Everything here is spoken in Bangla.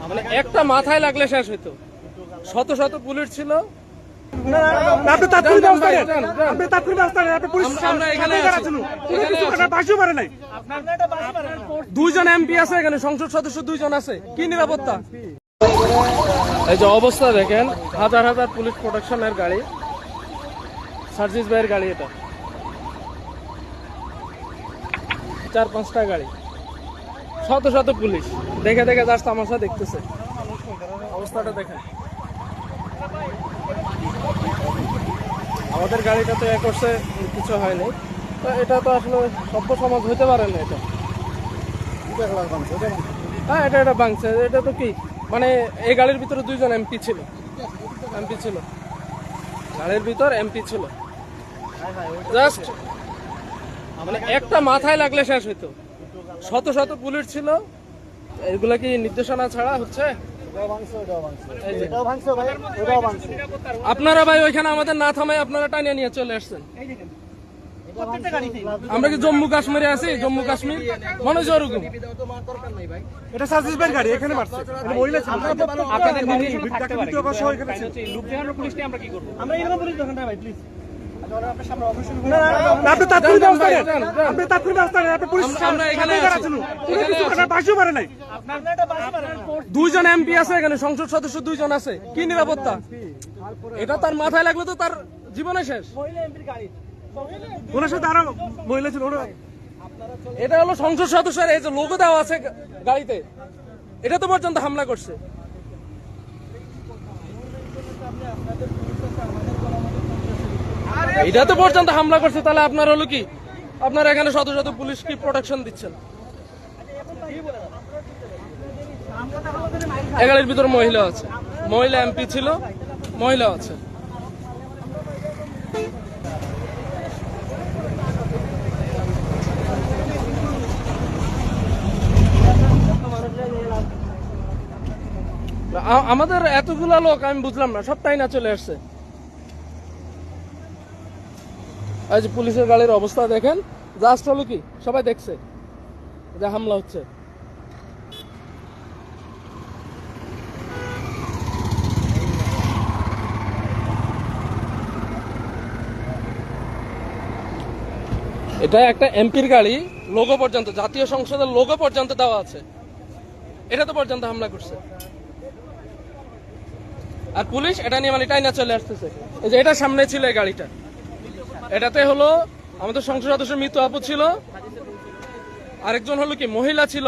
মানে একটা মাথায় লাগলে শেষ হইতো। শত শত পুলিশ ছিল। দুইজন এমপি আছে এখানে, সংসদ সদস্য দুইজন আছে, কি নিরাপত্তা? এই যে অবস্থা দেখেন, হাজার হাজার পুলিশ প্রোটেকশনের গাড়ি, সার্জিস ভাইয়ের গাড়ি, এটা 4-5টা গাড়ি, শত শত পুলিশ দেখে দেখে জাস্ট তামাশা দেখতেছে। অবস্থাটা দেখেন। আমাদের গাড়িটা তো এ করছে, কিছু হয়নি, তো এটা তো আসলে সভ্য সমাজ হইতে পারে না। এটা হ্যাঁ, এটা ভাঙছে। এটা তো কি মানে এই গাড়ির ভিতরে দুইজন এমপি ছিল, গাড়ির ভিতর এমপি ছিল। জাস্ট মানে একটা মাথায় লাগলে শেষ হইতো। শত শত পুলিশ ছিল। এগুলা কি নির্দেশনা ছাড়া হচ্ছে? আপনারা ভাই ওইখানে আমাদের না থামায় আপনারা টানিয়ে নিয়ে চলে আসছেন। আমরা কি জম্মু কাশ্মীরে আছি? জম্মু কাশ্মীর মনে হয় ওরকম। এটা সার্জিস ভাইয়ের গাড়ি, এখানে মারছে। এটা মহিলা ছিল। আপনাদের আমরা কি করব? আমরা এরকম পুলিশ দোকানটা ভাই প্লিজ। দুইজন এমপি আছে এখানে, সংসদ সদস্য দুইজন আছে, কি নিরাপত্তা? এটা তার মাথায় লাগলে তো তার জীবনে শেষ। ওনার সাথে আরো মহিলা ছিল। এটা হলো সংসদ সদস্যের এই যে লোগো দেওয়া আছে গাড়িতে, এটা তো পর্যন্ত হামলা করছে। এটা তো পর্যন্ত হামলা করছে, তাহলে আপনার হলো কি? আপনারা এখানে শত শত পুলিশ কি প্রোটেকশন দিচ্ছেন? গাড়ির ভিতর মহিলা আছে, মহিলা এমপি ছিল, মহিলা আছে। আমাদের এতগুলা লোক আমি বুঝলাম না, সবটাই না চলে আসছে। এই যে পুলিশের গাড়ির অবস্থা দেখেন, জাস্ট হলো কি সবাই দেখছে যে হামলা হচ্ছে। এটা একটা এমপির গাড়ি, লোগো পর্যন্ত, জাতীয় সংসদের লোগো পর্যন্ত দেওয়া আছে, এটা তো পর্যন্ত হামলা করছে। আর পুলিশ এটা নিয়ে মানে টাইনা চলে আসতেছে। এই যে এটা সামনে ছিল এই গাড়িটা, এটাতে হলো আমাদের সংসদ সদস্য মৃত্যু আপু ছিল, আরেকজন হলো কি মহিলা ছিল,